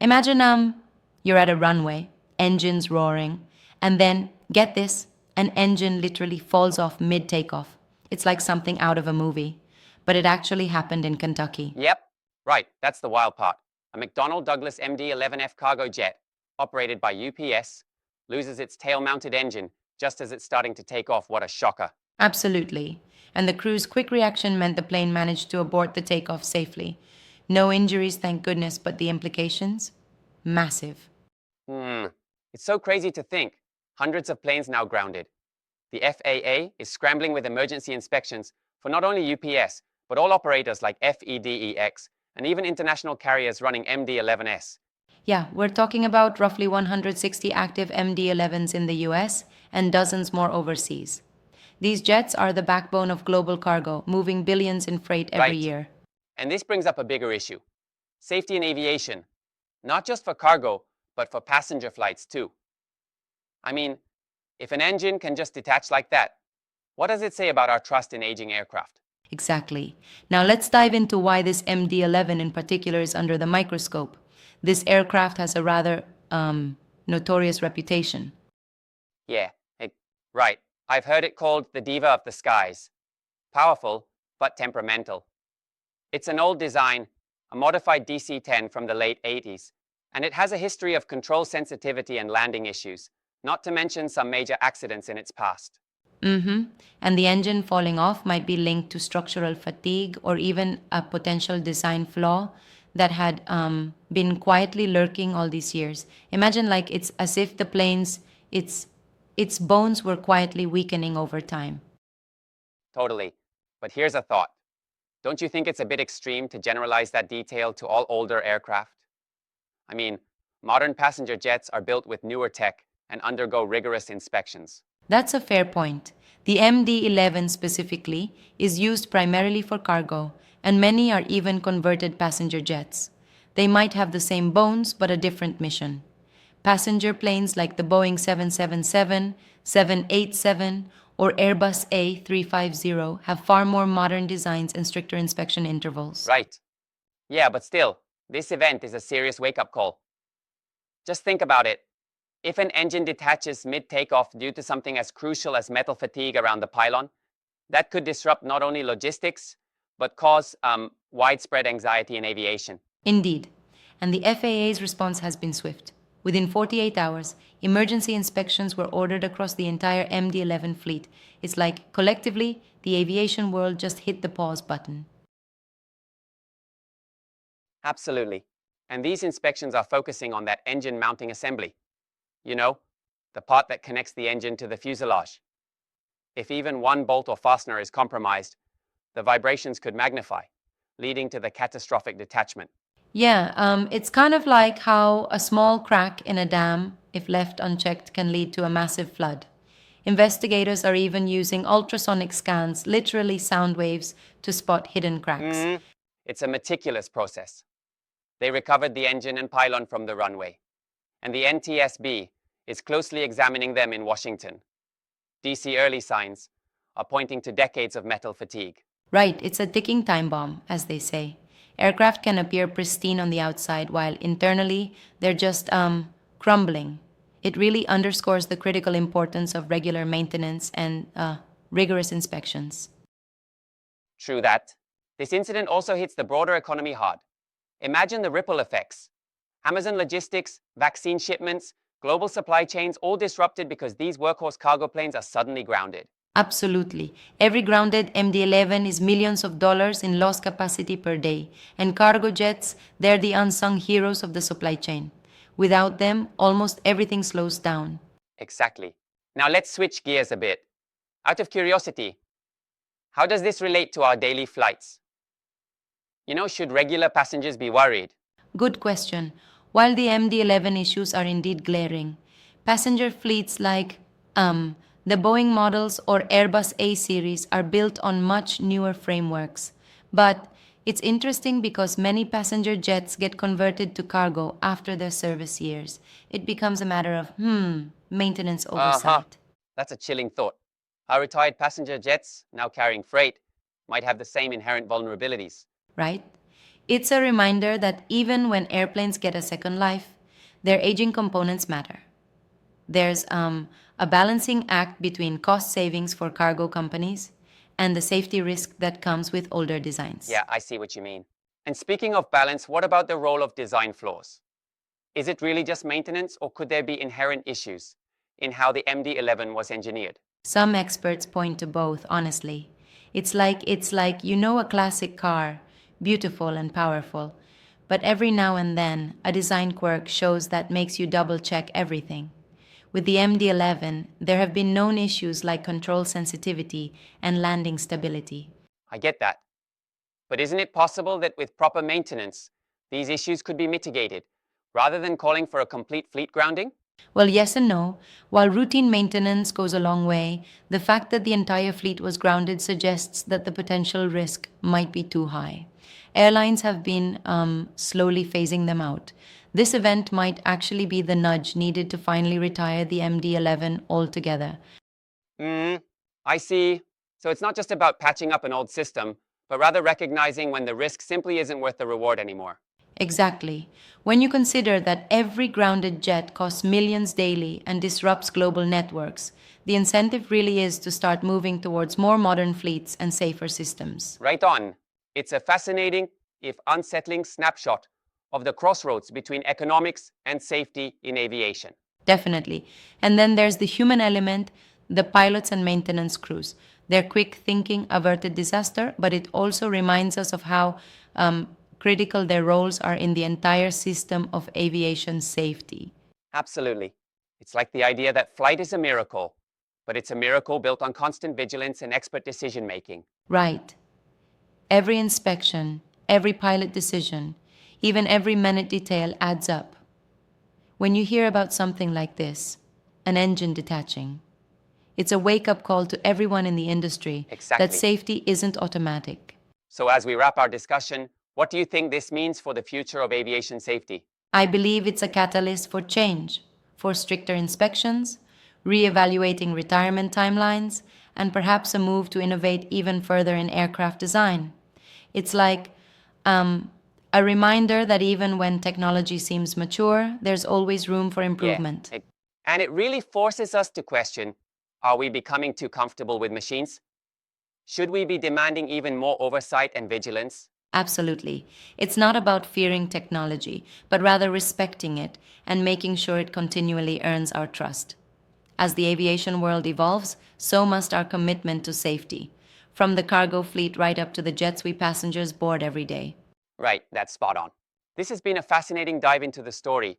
Imagine you're at a runway, engines roaring, and then get this, an engine literally falls off mid takeoff. It's like something out of a movie, but it actually happened in Kentucky. Yep, right, that's the wild part. A McDonnell Douglas MD-11F cargo jet, operated by UPS, loses its tail-mounted engine just as it's starting to take off. What a shocker. Absolutely. And the crew's quick reaction meant the plane managed to abort the takeoff safely. No injuries, thank goodness, but the implications? Massive. Hmm, it's so crazy to think. Hundreds of planes now grounded. The FAA is scrambling with emergency inspections for not only UPS, but all operators like FEDEX and even international carriers running MD-11S. Yeah, we're talking about roughly 160 active MD-11s in the US and dozens more overseas. These jets are the backbone of global cargo, moving billions in freight every Right. year. And this brings up a bigger issue. Safety in aviation, not just for cargo, but for passenger flights too. I mean, if an engine can just detach like that, what does it say about our trust in aging aircraft? Exactly. Now let's dive into why this MD-11 in particular is under the microscope. This aircraft has a rather notorious reputation. Yeah, right. I've heard it called the diva of the skies. Powerful, but temperamental. It's an old design, a modified DC-10 from the late 80s, and it has a history of control sensitivity and landing issues, not to mention some major accidents in its past. Mm-hmm. And the engine falling off might be linked to structural fatigue or even a potential design flaw that had been quietly lurking all these years. Imagine like it's as if the plane's its bones were quietly weakening over time. Totally. But here's a thought. Don't you think it's a bit extreme to generalize that detail to all older aircraft? I mean, modern passenger jets are built with newer tech and undergo rigorous inspections. That's a fair point. The MD-11 specifically is used primarily for cargo, and many are even converted passenger jets. They might have the same bones but a different mission. Passenger planes like the Boeing 777, 787, or Airbus A350 have far more modern designs and stricter inspection intervals. Right. Yeah, but still, this event is a serious wake-up call. Just think about it. If an engine detaches mid-takeoff due to something as crucial as metal fatigue around the pylon, that could disrupt not only logistics, but cause widespread anxiety in aviation. Indeed, and the FAA's response has been swift. Within 48 hours, emergency inspections were ordered across the entire MD-11 fleet. It's like, collectively, the aviation world just hit the pause button. Absolutely. And these inspections are focusing on that engine mounting assembly. You know, the part that connects the engine to the fuselage. If even one bolt or fastener is compromised, the vibrations could magnify, leading to the catastrophic detachment. Yeah, it's kind of like how a small crack in a dam, if left unchecked, can lead to a massive flood. Investigators are even using ultrasonic scans, literally sound waves, to spot hidden cracks. It's a meticulous process. They recovered the engine and pylon from the runway, and the NTSB is closely examining them in Washington. DC early signs are pointing to decades of metal fatigue. Right, it's a ticking time bomb, as they say. Aircraft can appear pristine on the outside while internally they're just crumbling. It really underscores the critical importance of regular maintenance and rigorous inspections. True that. This incident also hits the broader economy hard. Imagine the ripple effects. Amazon logistics, vaccine shipments, global supply chains all disrupted because these workhorse cargo planes are suddenly grounded. Absolutely. Every grounded MD-11 is millions of dollars in lost capacity per day, and cargo jets, they're the unsung heroes of the supply chain. Without them, almost everything slows down. Exactly. Now let's switch gears a bit. Out of curiosity, how does this relate to our daily flights? Should regular passengers be worried? Good question. While the MD-11 issues are indeed glaring, passenger fleets like the Boeing models or Airbus A series are built on much newer frameworks. But it's interesting because many passenger jets get converted to cargo after their service years. It becomes a matter of maintenance Uh-huh. oversight, That's a chilling thought. Our retired passenger jets, now carrying freight, might have the same inherent vulnerabilities. right? It's a reminder that even when airplanes get a second life, their aging components matter. There's a balancing act between cost savings for cargo companies and the safety risk that comes with older designs. Yeah, I see what you mean. And speaking of balance, what about the role of design flaws? Is it really just maintenance, or could there be inherent issues in how the MD-11 was engineered? Some experts point to both, honestly. It's like a classic car, beautiful and powerful, but every now and then a design quirk shows that makes you double check everything. With the MD-11, there have been known issues like control sensitivity and landing stability. I get that. But isn't it possible that with proper maintenance, these issues could be mitigated, rather than calling for a complete fleet grounding? Well, yes and no. While routine maintenance goes a long way, the fact that the entire fleet was grounded suggests that the potential risk might be too high. Airlines have been slowly phasing them out. This event might actually be the nudge needed to finally retire the MD-11 altogether. Hmm, I see. So it's not just about patching up an old system, but rather recognizing when the risk simply isn't worth the reward anymore. Exactly. When you consider that every grounded jet costs millions daily and disrupts global networks, the incentive really is to start moving towards more modern fleets and safer systems. Right on. It's a fascinating, if unsettling, snapshot of the crossroads between economics and safety in aviation. Definitely. And then there's the human element, the pilots and maintenance crews. Their quick thinking averted disaster, but it also reminds us of how critical their roles are in the entire system of aviation safety. Absolutely. It's like the idea that flight is a miracle, but it's a miracle built on constant vigilance and expert decision making. Right. Every inspection, every pilot decision, even every minute detail adds up. When you hear about something like this, an engine detaching, it's a wake up call to everyone in the industry that Exactly. safety isn't automatic. So, as we wrap our discussion, what do you think this means for the future of aviation safety? I believe it's a catalyst for change, for stricter inspections, re-evaluating retirement timelines, and perhaps a move to innovate even further in aircraft design. It's like um, a reminder that even when technology seems mature, there's always room for Yeah. improvement. And it really forces us to question, are we becoming too comfortable with machines? Should we be demanding even more oversight and vigilance? Absolutely. It's not about fearing technology, but rather respecting it and making sure it continually earns our trust. As the aviation world evolves, so must our commitment to safety, from the cargo fleet right up to the jets we passengers board every day. Right, that's spot on. This has been a fascinating dive into the story,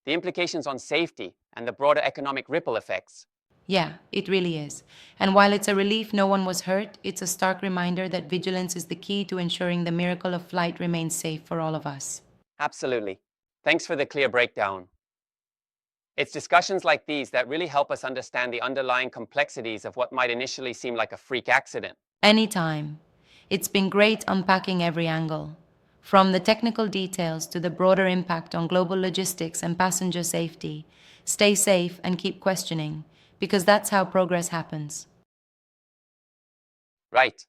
the implications on safety, and the broader economic ripple effects. Yeah, it really is. And while it's a relief no one was hurt, it's a stark reminder that vigilance is the key to ensuring the miracle of flight remains safe for all of us. Absolutely. Thanks for the clear breakdown. It's discussions like these that really help us understand the underlying complexities of what might initially seem like a freak accident. Anytime. It's been great unpacking every angle, from the technical details to the broader impact on global logistics and passenger safety. Stay safe and keep questioning, because that's how progress happens. Right.